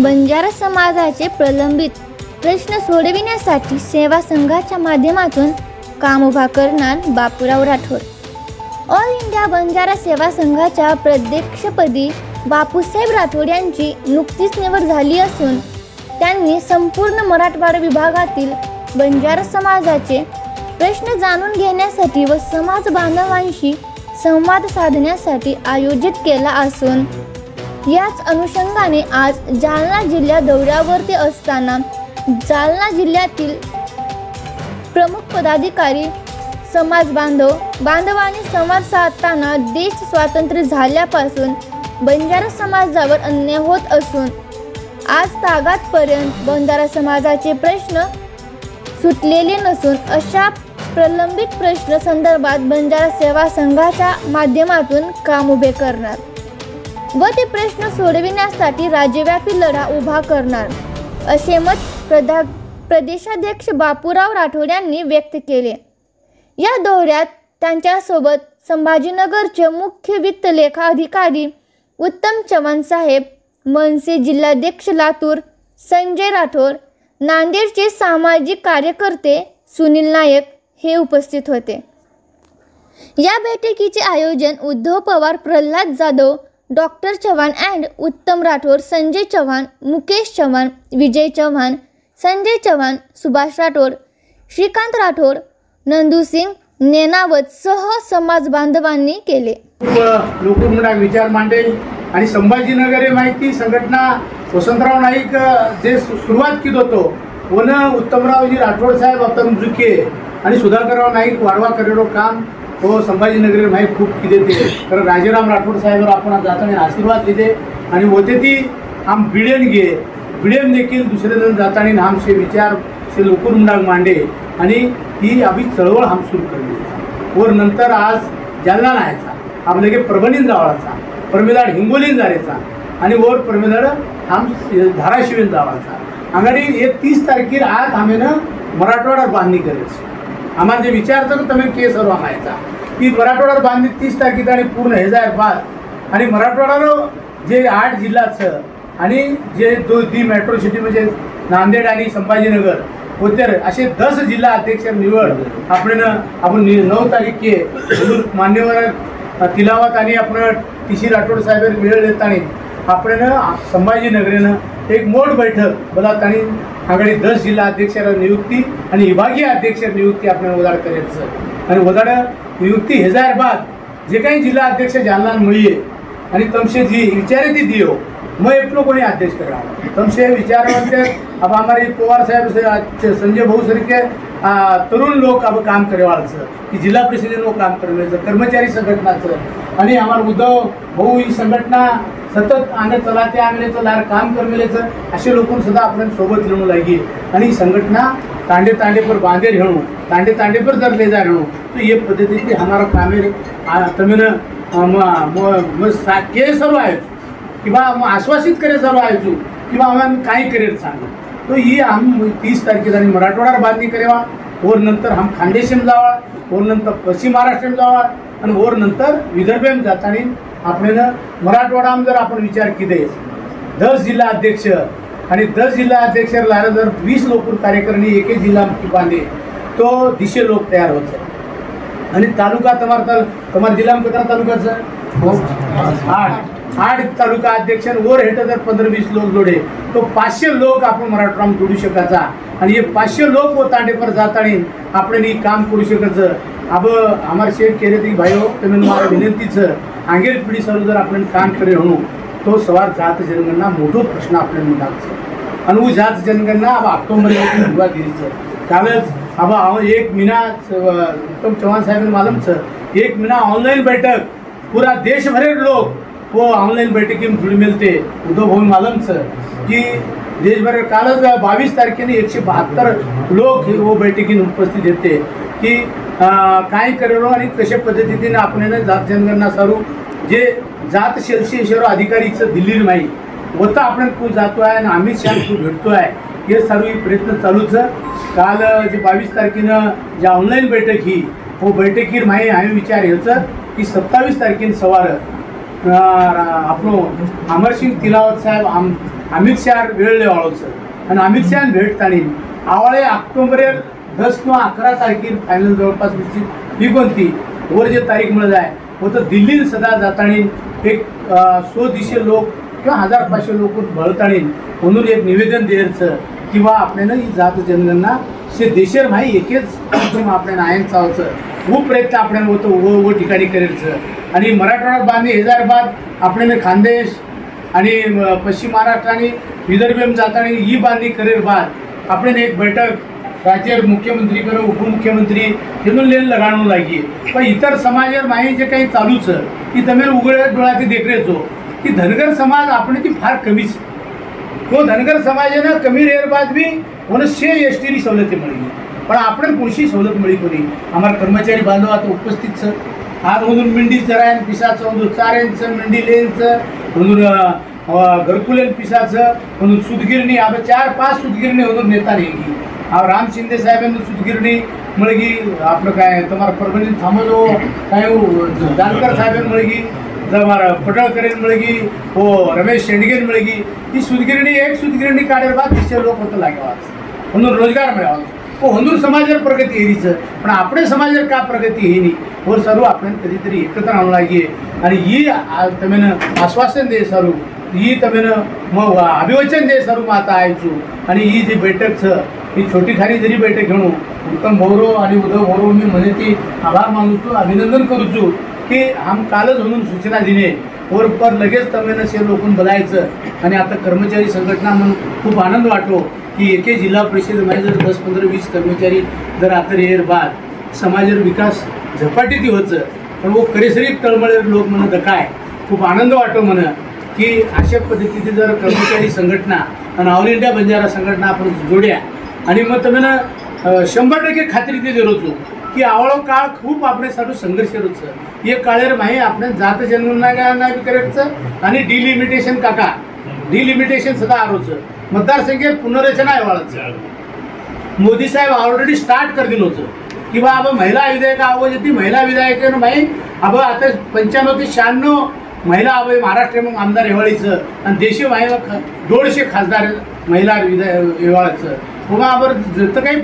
बंजारा समाजाचे प्रलंबित प्रश्न सोडविण्यासाठी सेवा संघाच्या माध्यमातून काम उभा करणार बापूराव राठोड। ऑल इंडिया बंजारा सेवा संघाच्या अध्यक्षपदी बापूसाहेब राठोड यांची नुकतीच निवड झाली असून त्यांनी संपूर्ण मराठवाडा विभागातील बंजारा समाजाचे प्रश्न जाणून घेण्यासाठी व समाज बांधवांशी संवाद साधण्यासाठी आयोजित केला असून याच अनुषंगाने आज जालना जिल्हा दौऱ्यावरती असताना जालना जिल्ह्यातील प्रमुख पदाधिकारी समाज बांधवांनी संवाद साधताना देश स्वातंत्र्य झाल्यापासून बंजारा समाजावर अन्याय होत असून आज तागातपर्यंत बंजारा समाजाचे प्रश्न सुटलेले नसून अशा प्रलंबित प्रश्न संदर्भात बंजारा सेवा संघाच्या माध्यमातून काम उभे करणार व ते प्रश्न सोडविण्यासाठी राज्यव्यापी लढा उभा करणार असे मत प्रदेशाध्यक्ष बापूराव राठोड यांनी व्यक्त केले। या दौऱ्यात त्यांच्यासोबत संभाजीनगरचे मुख्य वित्त लेखा अधिकारी उत्तम चव्हाण साहेब, मनसे जिल्हाध्यक्ष लातूर संजय राठोड, नांदेडचे सामाजिक कार्यकर्ते सुनील नायक हे उपस्थित होते। या बैठकीचे आयोजन उद्धव पवार, प्रल्हाद जाधव, डॉक्टर चव्हाण अँड उत्तम राठोड, संजय चव्हाण, मुकेश चव्हाण, विजय चव्हाण, संजय चव्हाण, सुभाष राठोड, श्रीकांत राठोड, नंदू सिंग नेनावत सह समाज बांधवांनी केले। लोकमंडळ विचार मांडेल आणि संभाजीनगर हे माहिती संघटना वसंतराव नाईक जे सुरुवात केली होतो वन उत्तमरावजी राठोड साहेब आपण जुके आणि सुधाकरराव नाईक वाढवा करेलो काम हो संभाजीनगर माहीत खूप किती ते तर राजाराम राठोड साहेबवर आपण जाताना आशीर्वाद दिले आणि होते ती आम बिडेन देखील दुसरे जण जाताना आमचे विचार से लोकमंडळ मांडे आणि ही अभी चळवळ हम सुरू केली वर नंतर आज जालना नायचा आपले के परभणीन जावळाचा परमेदाड हिंगोलीन जारेचा आणि वर परमेदाड हम धाराशिवीन जावळाचा आंगाडी हे 30 तारखेर आज आम्ही मराठवाडा बांधणी करायची आम्हाला जे विचारतं तुम्ही के सर्व माहिती की मराठवाडा बांधणी 30 तारखेला आणि पूर्ण हजार बाद आणि मराठवाड्याला जे 8 जिल्ह्याचं आणि जे दी मेट्रो सिटी म्हणजे नांदेड आणि संभाजीनगर होते असे 10 जिल्हा अध्यक्ष निवड आपण 9 तारीखे मान्यवर तिलावत आणि आपण टी.सी. राठोड साहेब वेळ देताना आपण संभाजीनगरीनं एक मोठ बैठक बोलावताना आघाडी 10 जिल्हा अध्यक्ष नियुक्ती आणि विभागीय अध्यक्ष नियुक्ती आपण वदाड करायचं आणि वदाड नियुक्ती हजार बाद जे काही जिल्हा अध्यक्ष जालना मिळिये आणि तमसे जी विचारे ती दियो मैं एकलो कोणी अध्यक्ष करा तमसे विचारवंते अब हमारे पवार साहेब संजय भाऊ सरिके तरुण लोक अब काम करेवाळचं की जिल्हा परिषदे लोक काम करण्याचं कर्मचारी संघटनाचं आणि आम्हाला उद्धव भाऊ ही संघटना सतत आने चलाते आंगलेचं लार काम करमेलेचं असे लोकून सुद्धा आपण सोबत घेऊन लागे आणि ही संघटना तांडे तांडे पर बांधे रहणू तांडे तांडे पर जर ले जा रहणू तो ये पद्धति से हमारा काम तमिन के सर्व आहे किंवा आश्वासित करे सर्व आयोजू किंवा आम्हाला काही करेल सांग तो ही हम 30 तारखेला आणि मराठवाडा बांधणी करेवा और नंतर हम खानदेशम जावा और नंतर पश्चिम महाराष्ट्र जावा आणि और नंतर विदर्भेम जाताना आपण मराठवाडा जर आपण विचार केले 10 जिल्हा अध्यक्ष आणि 10 जिल्हा अध्यक्ष लारा जर 20 लोक कार्यकारिणी एक जिल्हा बांधे तो दिशे लोक तयार होते आणि तालुका तमार जिल्हा कितना तालुकाचं 8 तालुका अध्यक्ष वर हेट जर 15-20 लोक जोडे तो 500 लोक आपण मराठवाडा जोडू शकायचा आणि हे 500 लोक व तांडेपर जाताना आपण ही काम करू शकायचं अब हमारे शेर केले ती भाईओ तुम्ही मला विनंतीचं आंगेर पिढी सर्व जर आपण काम करे म्हणू तो सवार जात जनगणना मोठो प्रश्न आपल्या मुलाचं आणि वो जात जनगणना अब ऑक्टोबर सुरुवात दिलीचं कालच अब 1 महिना उत्तम चव्हाण साहेब मालूमचं 1 महिना ऑनलाईन बैठक पूरा देशभरेर लोक वो ऑनलाईन बैठकी जुड़ी मिलते उद्धव भाऊ मालूमचं की देशभर कालच 22 तारखेने 172 लोक वो बैठकीत उपस्थित येते की काय करेलो आणि कशा पद्धतीने आपण जात जनगणना सारू जे जात शेल्शियेश्वर अधिकारीचं दिल्ली नाही होता आपण खूप जातो आहे आणि अमित शहा खूप भेटतो आहे हे सर्व प्रयत्न चालूच काल जे 22 तारखेनं जे ऑनलाईन बैठक ही वो बैठकीर माही आम्ही विचार ह्याचं की 27 तारखेन सवार આપણો અમરસિંહ તિલાવત સાહેબ અમિત શાહ વેळ वाळो सर आणि अमित शाह भेटताना आवळे ऑक्टोबर 10 किंवा 11 तारखेर फायनल जवळपास निश्चित ही कोणती वर जे तारीख मिळत आहे होतं दिल्लीत सदा जाताना एक 100 दिशे लोक किंवा 1500 लोक भळताना म्हणून एक निवेदन द्यायचं किंवा आपल्याला ही जात जनगणना से देशर माही एकेच आपल्याला आयन चालचं खूप प्रयत्न आपल्याला होतं व ठिकाणी करायचं आणि मराठवाडा बांधणी हैदराबाद आपल्याला खानदेश आणि पश्चिम महाराष्ट्र आणि विदर्भ जाताना ही बांधणी करेल बाद आपल्याला एक बैठक राज्य मुख्यमंत्री करो उपमुख्यमंत्री हेतून लेन लगाणू लागी पण इतर समाजावर माही जे काही चालूच की તમે उघड्या डोळ्यात देखरे जो की धनगर समाज आपण ती फार कमीच तो धनगर समाजानं कमी रेअर बाद बी होणं 100 एसटीनी सवलती मिळली पण आपण कोणशी सवलत मिळी कोणी आम्हाला कर्मचारी बांधव आता उपस्थित सर आज म्हणून मिंडी चरायन पिसाचं म्हणून चाऱ्यांचं मिंडी लेनचं म्हणून घरकुलेन पिसाचं म्हणून सुतगिरणी आपण 4-5 सुतगिरणी म्हणून नेता नेगी राम शिंदे साहेबांनी सुतगिरणी मळगी आपलं काय तुम्हाला परभणी थांबलो काय जानकर साहेबांनी मळगी जमारा पटळकरेन मळगी हो रमेश शेंडगेन मळगी ती सुतगिरणी एक सुतगिरणी काढेल बाद 300 लोक होतं लागेवा म्हणून रोजगार मिळावा हो हिंदू समाजावर प्रगती येईचं पण आपल्या समाजावर का प्रगती येईनी वर सर्व आपण कधीतरी एकत्र आणू लागे आणि ही तमेनं आश्वासन दे सर्व ही तमेनं मग अभिवचन दे सर्व माता आयचू आणि ही जी बैठक छ ही छोटी खाली जरी बैठक घेणू उत्तम भौरव आणि उद्धव भौरव मी म्हणे ती आभार मानूचो अभिनंदन करूचो की आम कालच म्हणून सूचना दिले वर पर लगेच तमेनं से लोकून बोलायचं आणि आता कर्मचारी संघटना म्हणून खूप आनंद वाटो की एके जिल्हा परिषदेमध्ये जर 10, 15, 20 कर्मचारी जर आता रेअर बाद समाजावर विकास झपाटीती होतं तर वो करेसरी तळमळे लोक म्हणत काय खूप आनंद वाटो म्हण की अशा पद्धतीने जर कर्मचारी संघटना आणि ऑल इंडिया बंजारा संघटना आपण जोड्या आणि मग तुम्हाला 100% खात्री ते दिलोचो की आवळो काळ खूप आपल्यासाठी संघर्ष होतं हे काळेर माही आपण जात जनगणना करायचं आणि डिलिमिटेशन काका डिलिमिटेशन सदा आरोचं मतदारसंख्येत पुनर्रचना आहे वाळाचं मोदी साहेब ऑलरेडी स्टार्ट कर दिलं होतं की बा अब महिला विधेयक आवाज येते महिला विधेयक माही अब आता 95 ते 96 महिला अब महाराष्ट्र मग आमदार हिवाळीचं आणि देशी महिला 150 खासदार महिला हिवाळाचं मग आबर जतं काही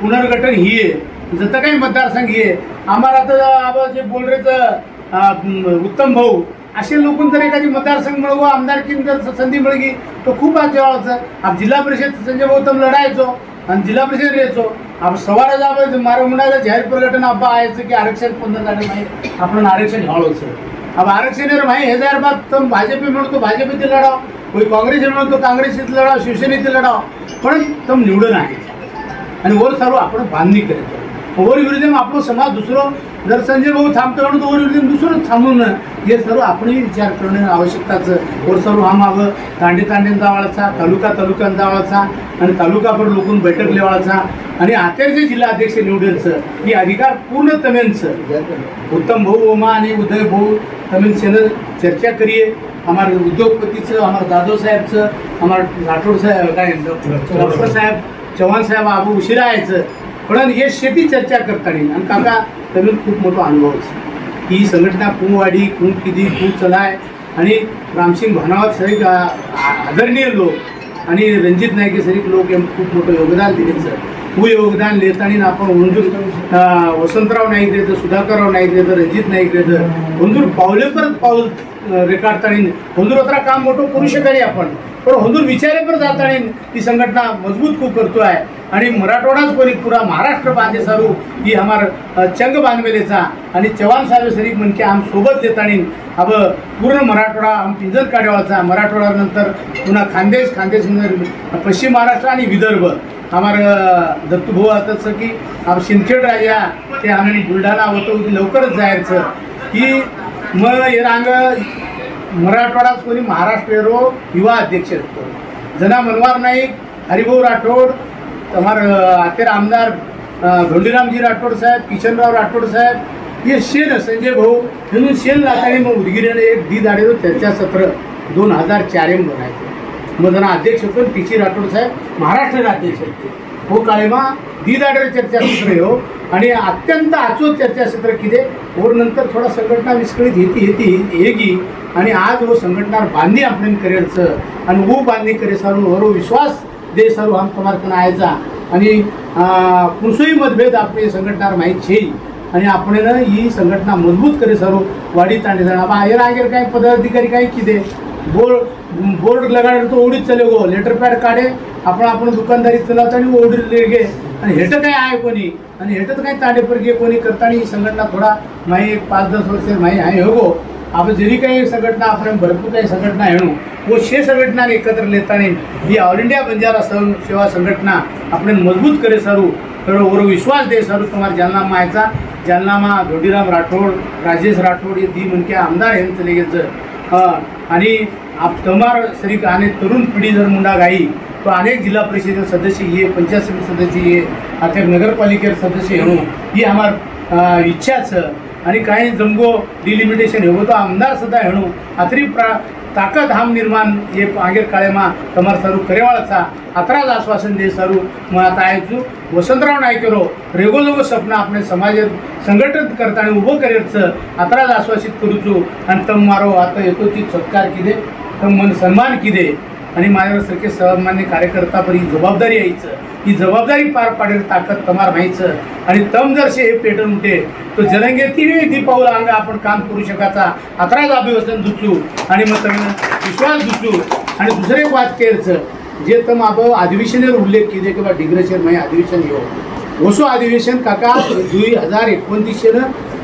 पुनर्गठन ही आहे जतं काही मतदारसंघ ही आहे आम्हाला आता अब जे बोलरेचं उत्तम भाऊ असे लोकून जर एखादी मतदारसंघ मिळवू आमदारकीन जर संधी मिळगी तो खूप आजवळचं आप जिल्हा परिषद संजय गौतम लढायचो आणि जिल्हा परिषद यायचो आप सवारा जावं मारमुंडाला जाहीर प्रकटन आबा यायचं की आरक्षण बंद झालं नाही आपण आरक्षण घ्यावचं अब आरक्षणावर माही हैदराबाद तम भाजप म्हणतो भाजपीत लढाव कोणी काँग्रेस म्हणतो काँग्रेसीत लढाव शिवसेनेत लढाव पण तम निवडून आहे आणि वर सर्व आपण बांधणी करायचं वर विरुद्ध आपलं समाज दुसरं जर संजय भाऊ थांबतो म्हणून वर विरुद्ध दुसरं थांबून हे सर्व आपणही विचार करणं आवश्यकताचं वर सर्व हा मागं तांड्यांचा वाळाचा तालुक्यांचा वाळाचा आणि तालुकाभर लोकून बैठक लेवाळाचा आणि आतेरचे जिल्हा अध्यक्ष निवडायचं ही अधिकार पूर्ण तमेनचं उत्तम भाऊ ओमा आणि उदय भाऊ तमेन सेनं चर्चा करिये हमारे उद्योगपतीचं हमारे दादो साहेबचं हमारे राठोड साहेब काय डॉक्टर साहेब चव्हाण साहेब आबू उशिरा यायचं पण हे शेती चर्चा करताना आणि काका तमेन खूप मोठा अनुभव ही संघटना खूप वाढी खूप किती खूप चलाय आणि रामसिंग भानावत सरीक आदरणीय लोक आणि रणजित नाईके सरीक लोक यांनी खूप मोठं योगदान दिलेचं खूप योगदान देताना आपण हुंदूर वसंतराव नाईक देतं सुधाकरराव नाईक देतं रणजित नाईक देतं हुंदूर पावले परत पाऊल रेखाडताना हुंदूर काम मोठं करू शकाली आपण पण हुंदूर विचारे पर जाताना ती संघटना मजबूत खूप करतो आहे आणि मराठवाडाच कोणी पुरा महाराष्ट्र बांधे सारू ही हमार चंग बांधवेलेचा आणि चव्हाण साहेब सरीक म्हणके आम सोबत देताना अब पूर्ण मराठवाडा आम पिंजर काढवाचा मराठवाड्यानंतर पुन्हा खानदेश पश्चिम महाराष्ट्र आणि विदर्भ हमार दत्तूभाऊ आताचं की आप सिंदखेड राजा ते आम्ही बुलढाणा होतो लवकरच जायचं की मग हे रांग मराठवाडात कोणी महाराष्ट्र युवा अध्यक्ष असतो जना मनवार नाईक हरिभाऊ राठोड हमारे आतेर आमदार धोंडीरामजी राठोड साहेब किशनराव राठोड साहेब हे शेन संजय भाऊ म्हणून शेन लातानी मग उदगिरीने एक दी दाडे चर्चा सत्र 2004 बनायचं मग जना अध्यक्ष होतो पीची राठोड साहेब महाराष्ट्र अध्यक्ष होते हो काळेमा दी दाडे चर्चासत्र हो आणि अत्यंत आचूक चर्चासत्र किती और नंतर थोडा संघटना विस्कळीत येते येगी आणि आज वो संघटना बांधणी आपण करेचं आणि वो बांधणी करे सारू वरो विश्वास दे सारू हम तुम्हारे कन आयचा आणि कुणसोही मतभेद आपले संघटना माहीत छे आणि आपण ही संघटना मजबूत करे सारू वाडी तांडे जाणार अब आयर आगे काय पदाधिकारी काय किदे बोर्ड लगाडे तो ओढीत चले गो लेटर पॅड काढे आपण दुकानदारी चलावता आणि ओढीत ले गे आणि हेट काय आहे कोणी आणि हेटत काय तांडेपर गे कोणी करताना ही संघटना थोडा माही 5-10 वर्ष माही आहे हो गो आपण जरी काही संघटना आपण भरपूर काही संघटना हेणू वो 6 संघटना एकत्र लेताना ही ऑल इंडिया बंजारा सेवा संघटना आपण मजबूत करे सारू तर वर विश्वास दे सारू तुम्हाला जालनामा आयचा जालनामा धोडीराम राठोड राजेश राठोड हे दी म्हणके आमदार हे चले गेचं आणि आप तमार सरी आने तरुण पिढी जर मुंडा गाई तो अनेक जिल्हा परिषद सदस्य ये पंचायत समिति सदस्य ये आखिर नगरपालिका सदस्य हेणू ही हमार इच्छाच आणि काही जमगो डिलिमिटेशन हो तो आमदार सुद्धा हेणू आतरी ताकद हम निर्माण ये आगेर काळेमा तमार सारू करेवाळचा अतराज आश्वासन दे सारू मग आता आयचू वसंतराव नायकेरो रेगोलोगो सपना आपले समाज संघटित करताना उभं करेचं अतराज आश्वासित करूचू आणि तम मारो आता येतो ती सत्कार किदे तम मन सन्मान किदे आणि माझ्यासारखे सर्वमान्य कार्यकर्ता पर ही जबाबदारी यायचं ही जबाबदारी पार पाडेल ताकद तमार व्हायचं आणि तम जरसे हे पेटून उठे तो जलंगे ती पाऊल अंगा आपण काम करू शकाचा अतराज अभिवसन दुचू आणि मग तुम्ही विश्वास दुचू आणि दुसरे एक वाद केरचं जे तम आप अधिवेशनेर उल्लेख केले किंवा डिग्रेशन माही अधिवेशन येऊ ओसो अधिवेशन काका 2029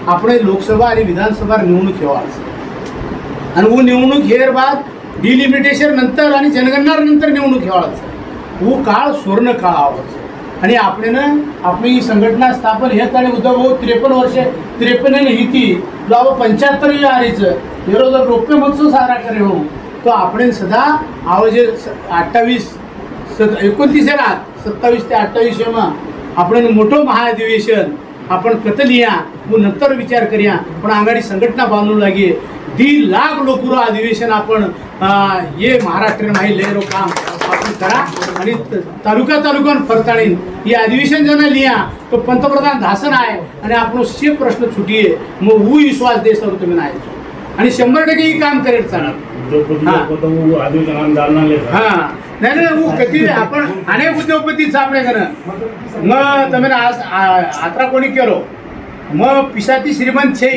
आपण लोकसभा आणि विधानसभा निवडणूक ठेवायचं आणि वो निवडणूक हेर बाद डिलिमिटेशन नंतर आणि जनगणना नंतर निवडणूक ठेवायचं वो काळ स्वर्ण काळ आवायचं आणि आपली ही संघटना स्थापन हे आणि उद्धव भाऊ 53 वर्षे 53 ही ती जो आप 75 आरीचं हेरो जर रौप्य महोत्सव साजरा करे हो तो आपण सदा आवाजे 29 रात 27 ते 28 आपण मोठं महाअधिवेशन आपण कत लिया वो नंतर विचार करूया पण आघाडी संघटना बांधून लागे 1.5 लाख लोकपुरं अधिवेशन आपण ये महाराष्ट्र माही लहरो काम आपण करा आणि तालुका फरताळीन ही अधिवेशन ज्यांना लिहा तो पंतप्रधान भाषण आहे आणि आपण 6 प्रश्न छुटिये मग वो विश्वास दे सर तुम्ही नाही आणि 100% ही काम करेल चालणार हां नाही वो कधी आपण अनेक उद्योगपतीच आपल्याकडं मग तुम्ही आज आत्रा कोणी केलो मग पिसाती श्रीमंत छे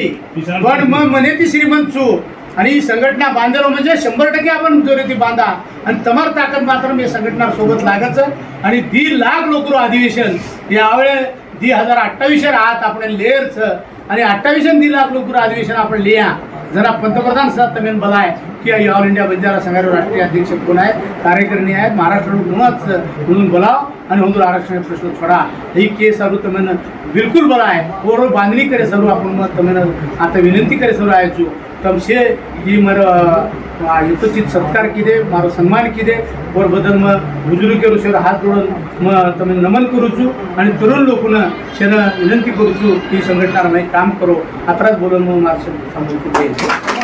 पण मग मने ती श्रीमंत छू आणि ही संघटना बांधलो म्हणजे 100% आपण जोरेती बांधा आणि तमार ताकद मात्र मी संघटना सोबत लागायचं आणि 1.5 लाख लोक अधिवेशन यावेळे 2028 राहत आपण लेअरचं आणि 28 1.5 लाख लोक अधिवेशन आपण लिहा जरा पंतप्रधान साहेब तुम्ही बोलाय की ऑल इंडिया बंजारा संघाचे राष्ट्रीय अध्यक्ष कोण आहे कार्यकारिणी आहेत महाराष्ट्र म्हणून बोलाव आणि हिंदू आरक्षण प्रश्न छोडा ही केस सारू तुम्ही बिलकुल बोलाय और बांधणी करे सारू आपण मग तुम्ही आता विनंती करे सारू आयचू तमसे ही मर यथोचित सत्कार किदे मारो सन्मान किदे और बदल मग बुजुर्ग के शेर हात जोडून मग तुम्ही नमन करूचू आणि तरुण लोकन शेन विनंती करूचू की संघटना माही काम करो अत्राच बोलून मग मार्ग सांगू